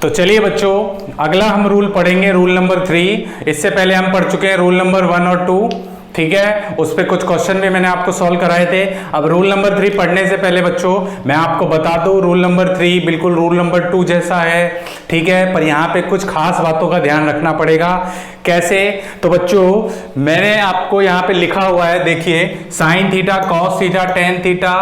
तो चलिए बच्चों, अगला हम रूल पढ़ेंगे, रूल नंबर 3। इससे पहले हम पढ़ चुके हैं रूल नंबर 1 और 2, ठीक है। उस पर कुछ क्वेश्चन भी मैंने आपको सॉल्व कराए थे। अब रूल नंबर 3 पढ़ने से पहले बच्चों मैं आपको बता दूं, रूल नंबर 3 बिल्कुल रूल नंबर 2 जैसा है, ठीक है, पर यहाँ पे कुछ खास बातों का ध्यान रखना पड़ेगा। कैसे? तो बच्चों मैंने आपको यहाँ पे लिखा हुआ है, देखिए, sine theta, cos theta, tan theta,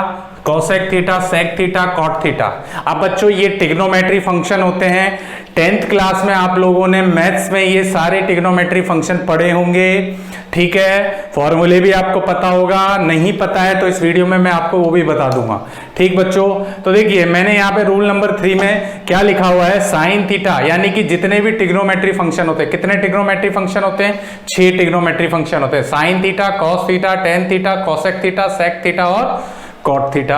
cosec theta, sec theta, cot theta. अब बच्चों ये ट्रिग्नोमेट्री फंक्शन होते हैं। 10th क्लास में आप लोगों ने मैथ्स में ये सारे ट्रिग्नोमेट्री फंक्शन पढ़े होंगे, ठीक है। फॉर्मूले भी आपको पता होगा, नहीं पता है तो इस वीडियो में मैं आपको वो भी बता दूंगा, ठीक बच्चों। तो देखिए मैंने यहाँ पे रूल नंबर 3 में क्या लिखा हुआ है, साइन थीटा, यानी कि जितने भी ट्रिग्नोमेट्री फंक्शन होते हैं, कितने ट्रिग्नोमेट्री फंक्शन होते हैं? 6 ट्रिग्नोमेट्री फंक्शन होते हैं। Sine theta, cos theta, tan theta, cosec theta, sec theta और कॉट थीटा।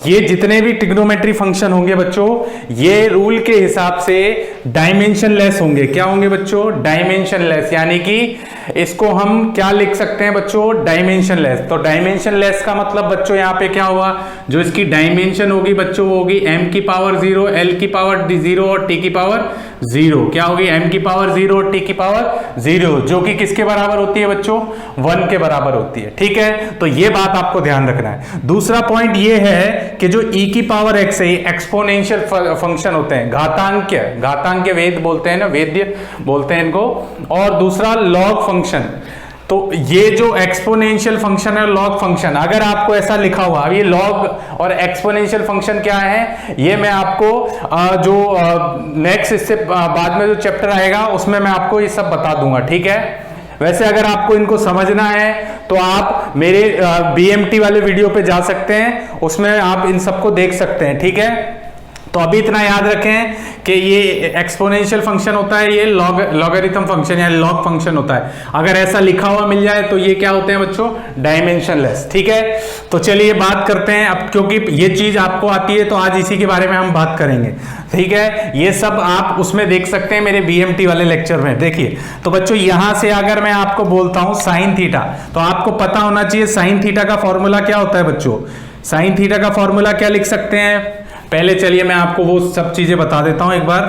ये जितने भी ट्रिग्नोमेट्री फंक्शन होंगे बच्चों, ये रूल के हिसाब से डायमेंशनलेस होंगे। क्या होंगे बच्चों? डायमेंशनलेस, यानी कि इसको हम क्या लिख सकते हैं बच्चों? डायमेंशनलेस। तो डायमेंशनलेस का मतलब बच्चों यहाँ पे क्या हुआ, जो इसकी डायमेंशन होगी बच्चों वो होगी m की पावर 0, l की पावर 0 और t की पावर 0। क्या होगी? m की पावर 0 और t की पावर 0, जो कि किसके बराबर होती है बच्चों? 1 के बराबर होती है, ठीक है। तो ये बात आपको ध्यान रखना है। दूसरा पॉइंट ये है कि जो e की पावर x है, एक्सपोनेंशियल फंक्शन होते हैं, घातांक वेद बोलते हैं ना, वेद्य बोलते हैं इनको। और दूसरा लॉग फंक्शन। तो ये जो एक्सपोनेंशियल फंक्शन है, लॉग फंक्शन, अगर आपको ऐसा लिखा हुआ, अब ये लॉग और एक्सपोनेंशियल फंक्शन क्या है, ये मैं आपको जो नेक्स्ट इससे बाद में जो चैप्टर आएगा उसमें मैं आपको ये सब बता दूंगा, ठीक है। वैसे अगर आपको इनको समझना है तो आप मेरे BMT वाले वीडियो पे जा सकते हैं, उसमें आप इन सबको देख सकते हैं, ठीक है। तो अभी इतना याद रखें कि ये एक्सपोनेंशियल फंक्शन होता है, ये लॉगरिथम फंक्शन या लॉग फंक्शन होता है। अगर ऐसा लिखा हुआ मिल जाए तो ये क्या होते हैं बच्चों? डायमेंशनलेस, ठीक है। तो चलिए बात करते हैं अब, क्योंकि ये चीज आपको आती है तो आज इसी के बारे में हम बात करेंगे, ठीक है। ये सब आप उसमें देख सकते हैं मेरे BMT वाले लेक्चर में। देखिए तो बच्चों यहां से अगर मैं आपको बोलता हूं साइन थीटा, तो आपको पता होना चाहिए साइन थीटा का फॉर्मूला क्या होता है बच्चों। साइन थीटा का फॉर्मूला क्या लिख सकते हैं? पहले चलिए मैं आपको वो सब चीजें बता देता हूं एक बार,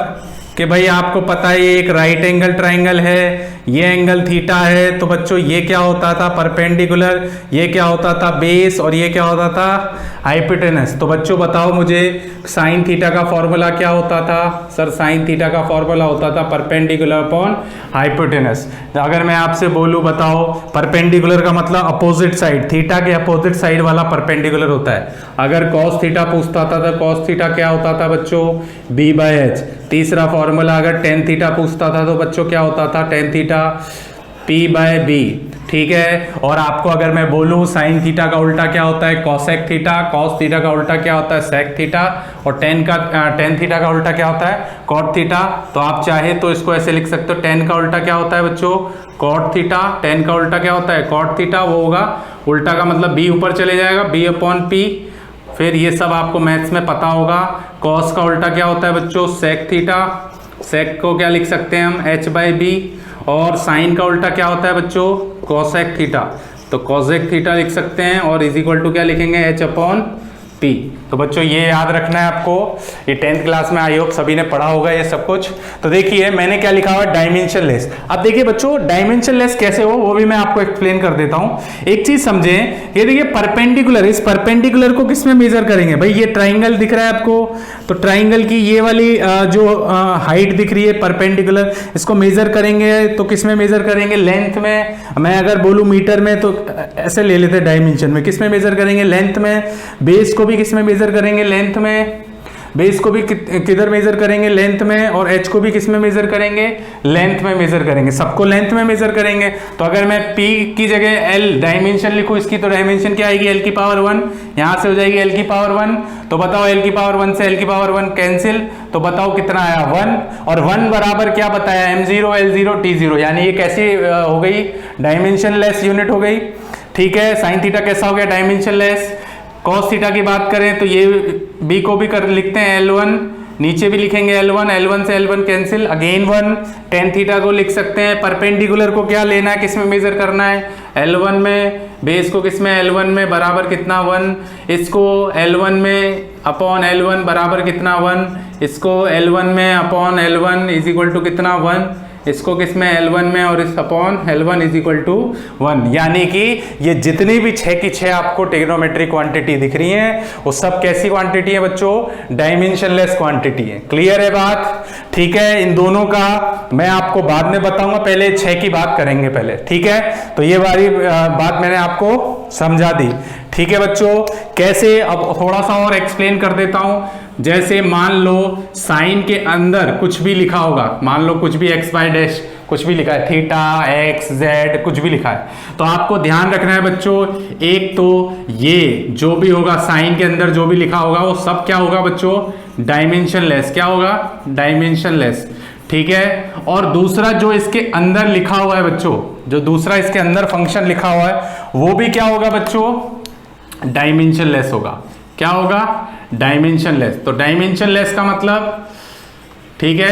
कि भाई आपको पता है ये एक राइट एंगल ट्राइंगल है, ये एंगल थीटा है, तो बच्चों ये क्या होता था? परपेंडिकुलर। ये क्या होता था? बेस। और ये क्या होता था? हाइपोटेनस। तो बच्चों बताओ मुझे, साइन थीटा का फॉर्मूला क्या होता था? सर साइन थीटा का फॉर्मूला होता था परपेंडिकुलर अपॉन हाइपोटेनस। अगर मैं आपसे बोलूं, बताओ, परपेंडिकुलर का मतलब अपोजिट साइड, थीटा के अपोजिट साइड वाला परपेंडिकुलर होता है। अगर कॉस थीटा पूछता था तो कॉस थीटा क्या होता था बच्चों? b/h। तीसरा फॉर्मूला अगर टेन थीटा पूछता था तो बच्चों क्या होता था? टेन थीटा p/b, ठीक है। और आपको अगर मैं बोलूं साइन थीटा का उल्टा क्या होता है? Cosec theta. कॉस थीटा का उल्टा क्या होता है? Sec theta. और टेन थीटा का उल्टा क्या होता है? Cot theta. तो आप चाहे तो इसको ऐसे लिख सकते हो, टेन का उल्टा क्या होता है बच्चों? Cot theta. टेन का उल्टा क्या होता है? Cot theta. वो होगा उल्टा का मतलब b ऊपर चले जाएगा, b/p। फिर ये सब आपको मैथ्स में पता होगा। कॉस का उल्टा क्या होता है बच्चों? Sec theta. सेक को क्या लिख सकते हैं हम? h/b। और साइन का उल्टा क्या होता है बच्चों? Cosec theta. तो कोसेक थीटा लिख सकते हैं, और इज इक्वल टू क्या लिखेंगे? h/p। तो बच्चों ये याद रखना है आपको, ये 10th क्लास में आई होप सभी ने पढ़ा होगा ये सब कुछ। तो देखिए मैंने क्या लिखा हुआ है? डायमेंशनलेस। अब देखिए बच्चों डायमेंशनलेस कैसे हो वो भी मैं आपको एक्सप्लेन कर देता हूं। एक चीज समझें, ये देखिए परपेंडिकुलर, इस परपेंडिकुलर को किस में मेजर करेंगे? भाई ये ट्राइंगल दिख रहा है आपको, तो ट्राइंगल की ये वाली जो हाइट दिख रही है परपेंडिकुलर, इसको मेजर करेंगे तो किस में मेजर करेंगे? लेंथ में। मैं अगर बोलूं मीटर में तो ऐसे ले लेते हैं डायमेंशन में, किस में मेजर करेंगे? लेंथ में। बेस को भी किस में मेजर करेंगे? लेंथ में। बेस को भी किधर मेजर करेंगे? लेंथ में। और एच को भी किस में मेजर करेंगे? लेंथ में मेजर करेंगे। सबको लेंथ में मेजर करेंगे। तो अगर मैं p की जगह l डायमेंशन लिखूं इसकी, तो डायमेंशन क्या आएगी? l की पावर 1। यहां से हो जाएगी l की पावर 1। तो बताओ l की पावर 1 से l की पावर 1 कैंसिल, तो बताओ कितना आया? 1। और 1 बराबर क्या बताया? m0 l0 t0, यानी ये कैसी हो गई? डायमेंशनलेस यूनिट हो गई, ठीक है। साइन थीटा कैसा हो गया? डायमेंशनलेस। कॉस थीटा की बात करें तो ये b को भी कर लिखते हैं L1, नीचे भी लिखेंगे L1, L1 से L1 cancel, again 1। Tan theta को लिख सकते हैं। परपेंडिकुलर को क्या लेना है? किस में मेजर करना है? L1 में, बेस को किस में, L1 में बराबर कितना 1, इसको L1 में अपॉन L1 बराबर कितना 1, इसको L1 में upon L1 is equal to कितना 1, इसको किस में L1 में और इस upon L1 is equal to 1। यानी कि ये जितनी भी 6 की 6 आपको ट्रिग्नोमेट्रिक क्वांटिटी दिख रही हैं वो सब कैसी क्वांटिटी है बच्चों, डायमेंशनलेस क्वांटिटी है। क्लियर है बात? ठीक है, इन दोनों का मैं आपको बाद में बताऊंगा, पहले 6 की बात करेंगे पहले। ठीक है, तो ये वाली बात मैंने आपको समझा दी। ठीक है बच्चों, कैसे, अब थोड़ा सा और एक्सप्लेन कर देता हूं। जैसे मान लो साइन के अंदर कुछ भी लिखा होगा, मान लो कुछ भी एक्स वाई डैश कुछ भी लिखा है, थीटा एक्स जेड कुछ भी लिखा है, तो आपको ध्यान रखना है बच्चों, एक तो ये जो भी होगा साइन के अंदर जो भी लिखा होगा वो सब क्या होगा बच्चों, डायमेंशनलेस। क्या होगा? डायमेंशनलेस। ठीक है, और दूसरा जो इसके अंदर लिखा हुआ है बच्चों, जो दूसरा इसके अंदर फंक्शन लिखा हुआ है वो भी क्या होगा बच्चों, डायमेंशनलेस होगा। क्या होगा? डायमेंशनलेस। तो डायमेंशनलेस का मतलब, ठीक है,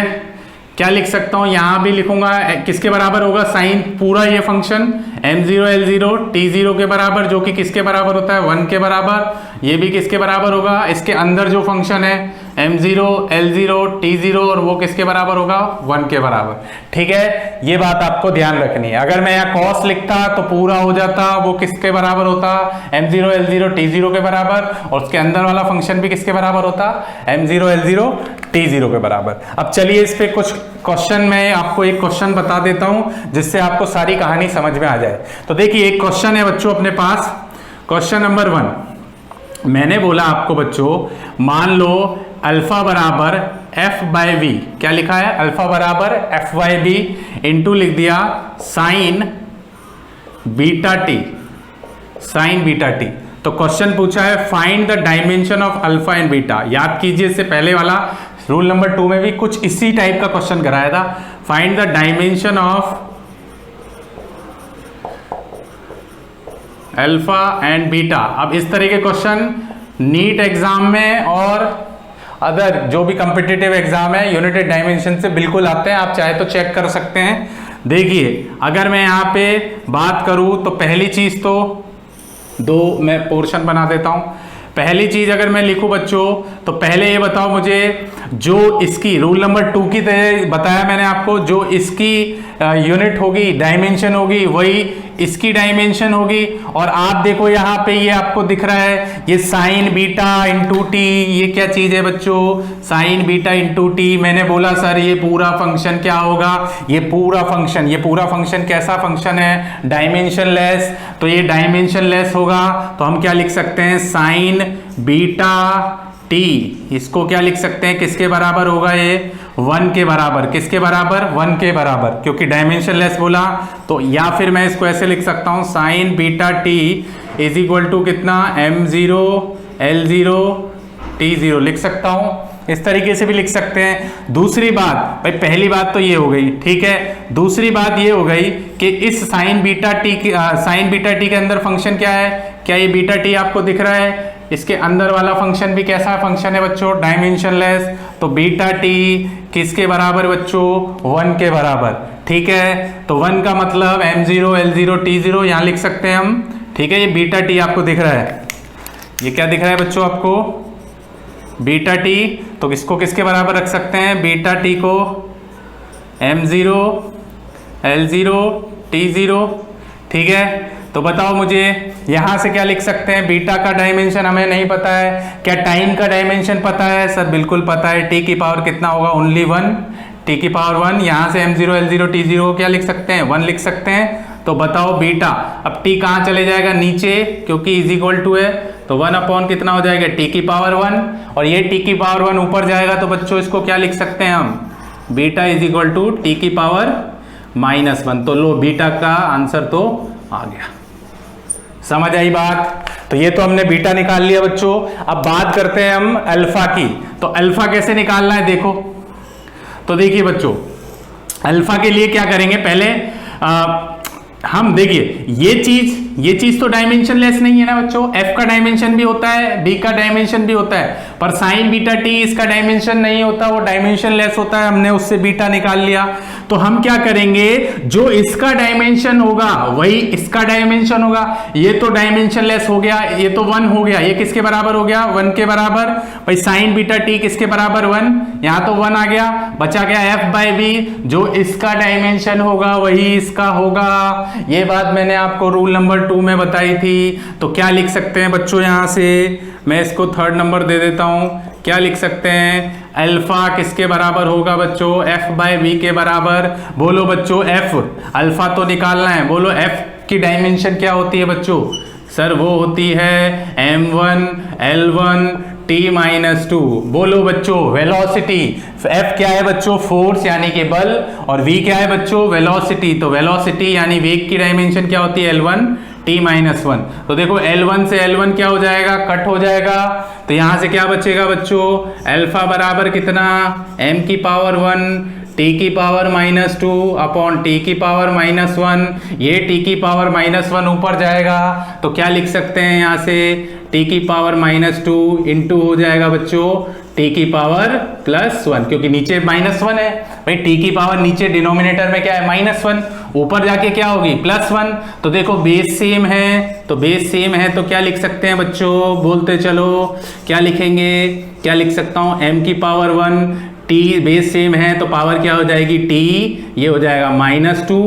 क्या लिख सकता हूं, यहां भी लिखूंगा किसके बराबर होगा, साइन पूरा ये फंक्शन m0 l0 t0 के बराबर, जो कि किसके बराबर होता है 1 के बराबर। ये भी किसके बराबर होगा, इसके अंदर जो फंक्शन है m0 l0 t0 और वो किसके बराबर होगा 1 के बराबर। ठीक है, ये बात आपको ध्यान रखनी है। अगर मैं यहाँ cos लिखता तो पूरा हो जाता, वो किसके बराबर होता, m0 l0 t0 के बराबर, और उसके अंदर वाला फंक्शन भी किसके बराबर होता, m0 l0 t0 के बराबर। अब चलिए इस पे कुछ क्वेश्चन, मैं आपको एक क्वेश्चन बता देता हूं जिससे आपको सारी कहानी समझ में आ जाए। तो देखिए एक क्वेश्चन है बच्चों अपने पास, क्वेश्चन नंबर 1। मैंने बोला आपको बच्चों, मान लो अल्फा बराबर एफ बाई वी, क्या लिखा है, अल्फा बराबर एफ बाई वी इंटू लिख दिया sign beta T, sign beta T. तो क्वेश्चन पूछा है find the dimension of alpha and beta. याद कीजिए इससे पहले वाला रूल नंबर 2 में भी कुछ इसी टाइप का क्वेश्चन कराया था, find the dimension of alpha and beta. अब इस तरह के क्वेश्चन नीट एग्जाम में और अदर जो भी कॉम्पिटिटिव एग्जाम है यूनिटेड डायमेंशन से बिल्कुल आते हैं, आप चाहे तो चेक कर सकते हैं। देखिए अगर मैं यहाँ पे बात करूँ तो पहली चीज तो दो मैं पोर्शन बना देता हूँ। पहली चीज अगर मैं लिखूं बच्चों तो पहले ये बताओ मुझे, जो इसकी रूल नंबर 2 की तरह बताया मैंने आपको, जो इसकी यूनिट होगी, डायमेंशन होगी, वही इसकी डायमेंशन होगी। और आप देखो यहाँ पे ये आपको दिख रहा है ये साइन बीटा इंटू टी, ये क्या चीज है बच्चों, साइन बीटा इंटू टी। मैंने बोला सर ये पूरा फंक्शन क्या होगा, ये पूरा फंक्शन कैसा फंक्शन है, डायमेंशनलेस। तो ये डायमेंशनलेस होगा तो हम क्या लिख सकते हैं, साइन बीटा टी, इसको क्या लिख सकते हैं, किसके बराबर होगा, ये 1 के बराबर। किसके बराबर, 1 के बराबर, क्योंकि डायमेंशनलेस बोला। तो या फिर मैं इसको ऐसे लिख सकता हूं, sine beta T is equal to कितना, m0 l0 t0 लिख सकता हूं। इस तरीके से भी लिख सकते हैं। दूसरी बात भाई, पहली बात तो ये हो गई, ठीक है। दूसरी बात ये हो गई कि इस साइन बीटा टी के अंदर फंक्शन क्या है, क्या ये बीटा टी आपको दिख रहा है, इसके अंदर वाला फंक्शन भी कैसा फंक्शन है बच्चों, डायमेंशनलेस। तो बीटा टी किसके बराबर बच्चों, 1 के बराबर। ठीक है, तो 1 का मतलब m0 l0 t0 यहां लिख सकते हैं हम। ठीक है, ये बीटा टी आपको दिख रहा है, ये क्या दिख रहा है बच्चों आपको, बीटा टी। तो इसको किसके बराबर रख सकते हैं, बीटा टी को m0 l0 t0। ठीक है, तो बताओ मुझे यहां से क्या लिख सकते हैं, बीटा का डायमेंशन हमें नहीं पता है, क्या टाइम का डायमेंशन पता है, सर बिल्कुल पता है, टी की पावर कितना होगा, ओनली 1, टी की पावर 1। यहां से m0 l0 t0 क्या लिख सकते हैं, 1 लिख सकते हैं। तो बताओ बीटा, अब टी कहां चले जाएगा, नीचे, क्योंकि इज इक्वल टू है, तो 1 अपॉन कितना हो जाएगा, टी की पावर 1, और ये टी की पावर 1 ऊपर जाएगा। तो बच्चों इसको क्या लिख सकते हैं हम, beta is equal to T की पावर -1। तो लो बीटा का आंसर तो आ गया। समझ आई बात। तो ये तो हमने बीटा निकाल लिया बच्चों। अब बात करते हैं हम अल्फा की। तो अल्फा कैसे निकालना है देखो, तो देखिए बच्चों अल्फा के लिए क्या करेंगे, पहले हम देखिए ये चीज तो डायमेंशनलेस नहीं है ना बच्चों, एफ का डायमेंशन भी होता है, बी का डायमेंशन भी होता है। पर साइन बीटा टी इसका डायमेंशन नहीं होता, वो डायमेंशन लेस होता है, हमने उससे बीटा निकाल लिया। तो हम क्या करेंगे, जो इसका डायमेंशन होगा वही इसका डायमेंशन होगा। ये तो डायमेंशन लेस हो गया, ये तो 1 हो गया, ये किसके बराबर हो गया 1 के बराबर। भाई साइन बीटा टी किसके बराबर 1, यहां तो 1 आ गया, बचा गया एफ बाई बी, जो इसका डायमेंशन होगा वही इसका होगा। ये बात मैंने आपको रूल नंबर 2 में बताई थी। तो क्या लिख सकते हैं बच्चों, यहां से मैं इसको 3rd नंबर दे देता हूं। क्या लिख सकते हैं, अल्फा किसके बराबर होगा बच्चों, एफ बाई बी के बराबर। बोलो बच्चों एफ, अल्फा तो निकालना है, बोलो एफ की डायमेंशन क्या होती है बच्चों, सर वो होती है m1 l1 t-2। बोलो बच्चों वेलोसिटी, f क्या है बच्चों, फोर्स यानी कि बल, और v क्या है बच्चों, वेलोसिटी। तो वेलोसिटी यानी वेग की डायमेंशन क्या होती है l1 t-1। तो देखो L1 से L1 क्या हो जाएगा, कट हो जाएगा। तो यहां से क्या बचेगा बच्चों, अल्फा बराबर कितना, m की पावर 1 t की पावर -2 अपॉन t की पावर -1। ये t की पावर -1 ऊपर जाएगा, तो क्या लिख सकते हैं यहाँ से, t की पावर -2 इंटू हो जाएगा बच्चों t की पावर +1, क्योंकि नीचे -1 है भाई, t की पावर नीचे डिनोमिनेटर में क्या है -1, ऊपर जाके क्या होगी +1। तो देखो बेस सेम है, तो बेस सेम है तो क्या लिख सकते हैं बच्चों, बोलते चलो क्या लिखेंगे, क्या लिख सकता हूँ, m की पावर 1 t बेस सेम है तो पावर क्या हो जाएगी t, ये हो जाएगा -2,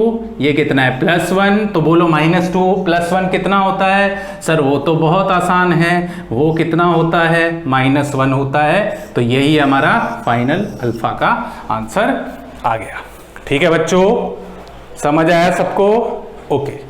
ये कितना है +1। तो बोलो -2 +1 कितना होता है, सर वो तो बहुत आसान है, वो कितना होता है -1 होता है। तो यही हमारा फाइनल अल्फा का आंसर आ गया। ठीक है बच्चों, समझ आया सबको, ओके।